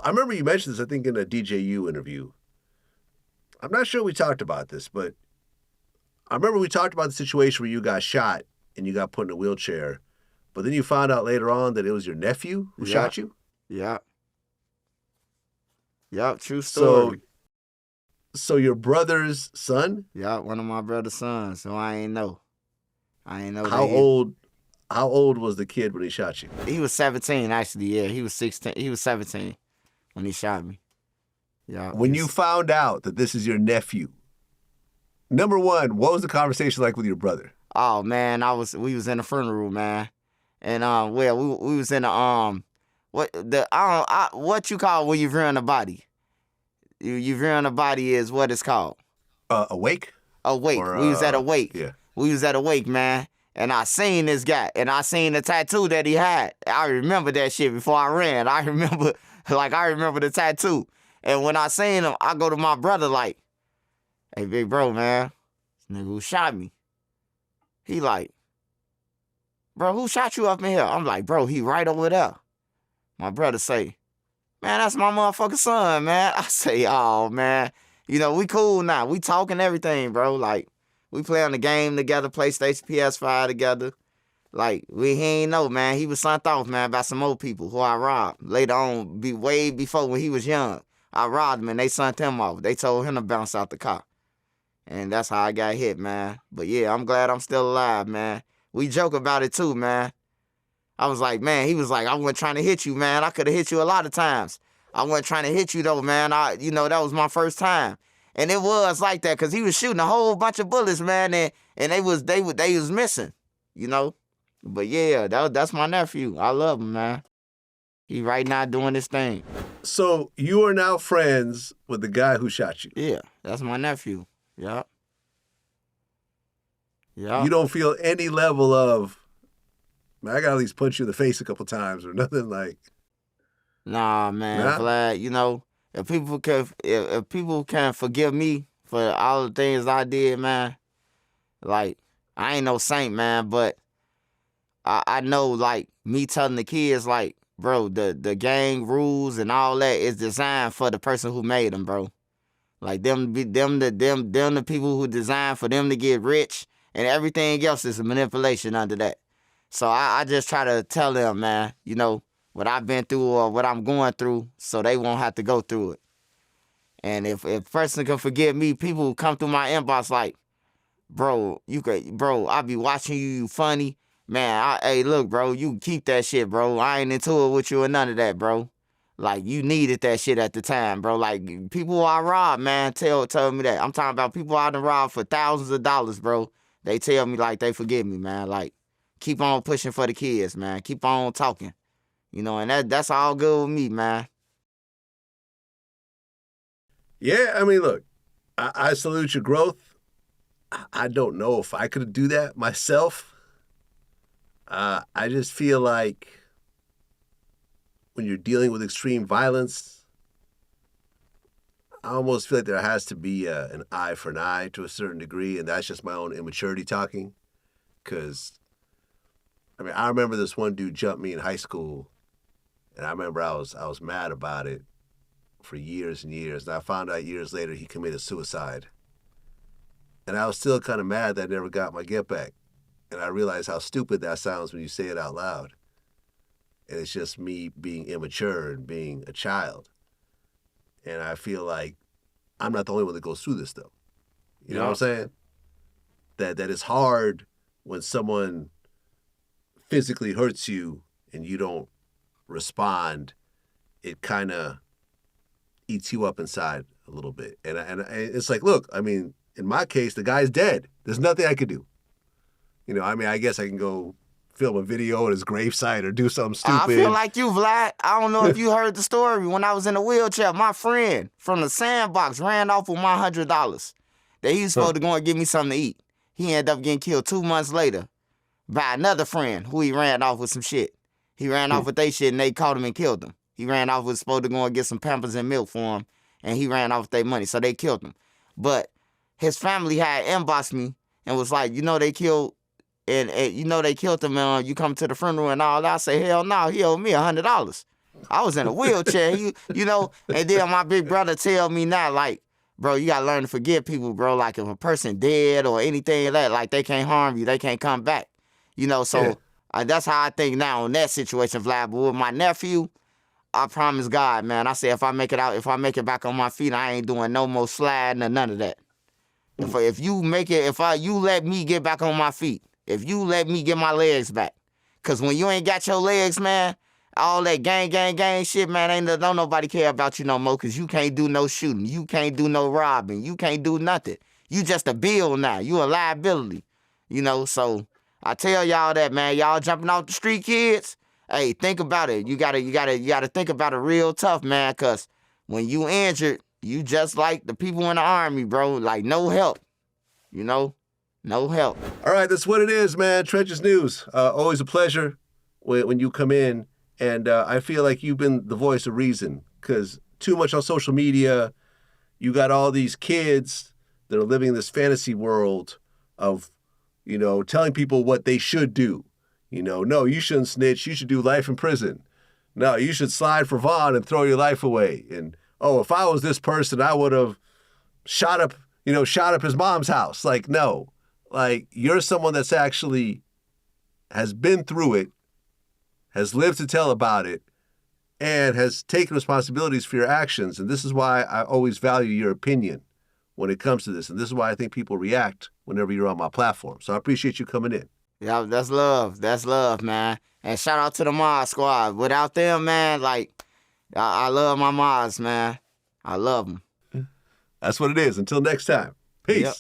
I remember you mentioned this, I think, in a DJU interview. I'm not sure we talked about this, but I remember we talked about the situation where you got shot and you got put in a wheelchair, but then you found out later on that it was your nephew who Yeah. shot you? Yeah. Yep, true So, story. so your brother's son? Yeah, one of my brother's sons. So I ain't know. I ain't know How that old? How old was the kid when he shot you? he was 17 actually. Yeah, he was 16. He was 17 when he shot me. Yeah. When you found out that this is your nephew, number one, what was the conversation like with your brother? Oh man, we was in the funeral, man, and well, we was in the what you call when you burying a body? You burying a body is what it's called. A wake? A wake. Or, We was at a wake. yeah. We was at a wake, man. And I seen this guy, and I seen the tattoo that he had. I remember that shit before I ran. I remember the tattoo. And when I seen him, I go to my brother like, "Hey, big bro, man, this nigga who shot me." He like, "Bro, who shot you up in here?" I'm like, "Bro, he right over there." My brother say, "Man, that's my motherfucking son, man." I say, "Oh, man. You know, we cool now. We talking everything, bro. Like, we playing the game together, PlayStation, PS5 together. Like, he ain't know, man. He was sent off, man, by some old people who I robbed. Later on, way before when he was young, I robbed him and they sent him off. They told him to bounce out the car. And that's how I got hit, man. But yeah, I'm glad I'm still alive, man. We joke about it too, man. I was like, man, he was like, "I wasn't trying to hit you, man. I could have hit you a lot of times. I wasn't trying to hit you though, man. That was my first time." And it was like that because he was shooting a whole bunch of bullets, man, and they was missing, you know. But yeah, that's my nephew. I love him, man. He right now doing his thing. So you are now friends with the guy who shot you. Yeah, that's my nephew. Yep. Yeah. You don't feel any level of, man, I got to at least punch you in the face a couple times or nothing like. Nah, man, Nah? Vlad. You know, if people can forgive me for all the things I did, man, like I ain't no saint, man, but I know like me telling the kids like, bro, the gang rules and all that is designed for the person who made them, bro. Like them the people who designed for them to get rich, and everything else is a manipulation under that. So I just try to tell them, man, you know, what I've been through or what I'm going through, so they won't have to go through it. And if a person can forgive me, people come through my inbox like, bro, I be watching you funny. Man, hey, look, bro, you can keep that shit, bro. I ain't into it with you or none of that, bro. Like, you needed that shit at the time, bro. Like, people I robbed, man, tell me that. I'm talking about people I done robbed for thousands of dollars, bro. They tell me, like, they forgive me, man. Like, keep on pushing for the kids, man. Keep on talking. You know, and that's all good with me, man. Yeah, I mean, look, I salute your growth. I don't know if I could do that myself. I just feel like when you're dealing with extreme violence, I almost feel like there has to be an eye for an eye to a certain degree, and that's just my own immaturity talking. Because, I mean, I remember this one dude jumped me in high school, and I remember I was mad about it for years and years, and I found out years later he committed suicide. And I was still kind of mad that I never got my get back. And I realized how stupid that sounds when you say it out loud. And it's just me being immature and being a child. And I feel like I'm not the only one that goes through this, though. You know what I'm saying? That it's hard when someone physically hurts you and you don't respond. It kind of eats you up inside a little bit. And it's like, look, I mean, in my case, the guy's dead. There's nothing I could do. You know, I mean, I guess I can go film a video at his gravesite or do something stupid. I feel like you, Vlad. I don't know if you heard the story. When I was in a wheelchair, my friend from the sandbox ran off with my $100 that he was supposed to go and give me something to eat. He ended up getting killed 2 months later by another friend who he ran off with some shit. He ran off with their shit and they caught him and killed him. He ran off with supposed to go and get some Pampers and milk for him, and he ran off with their money, so they killed him. But his family had inboxed me and was like, they killed. And they killed him, and you come to the funeral and all that. I say, hell no, he owed me $100. I was in a wheelchair. You know, and then my big brother tell me now, like, bro, you gotta learn to forgive people, bro. Like if a person dead or anything like that, like they can't harm you, they can't come back. You know, Yeah. so that's how I think now in that situation, Vlad. But with my nephew, I promise God, man. I say if I make it out, if I make it back on my feet, I ain't doing no more sliding or none of that. If you make it, you let me get back on my feet, if you let me get my legs back, cause when you ain't got your legs, man, all that gang shit, man, don't nobody care about you no more, cause you can't do no shooting, you can't do no robbing, you can't do nothing. You just a bill now, you a liability, you know. So I tell y'all that, man, y'all jumping off the street, kids. Hey, think about it. You gotta think about it real tough, man, cause when you injured, you just like the people in the army, bro. Like no help, you know, no help. All right, that's what it is, man. Trenches News. Always a pleasure when you come in. And I feel like you've been the voice of reason, because too much on social media, you got all these kids that are living in this fantasy world of, you know, telling people what they should do. You know, no, you shouldn't snitch. You should do life in prison. No, you should slide for Vaughn and throw your life away. And, oh, if I was this person, I would have shot up his mom's house. Like, no. Like, you're someone that's actually has been through it, has lived to tell about it, and has taken responsibilities for your actions. And this is why I always value your opinion when it comes to this. And this is why I think people react whenever you're on my platform. So I appreciate you coming in. Yeah, that's love. That's love, man. And shout out to the Mod Squad. Without them, man, like, I love my Mods, man. I love them. That's what it is. Until next time. Peace. Yep.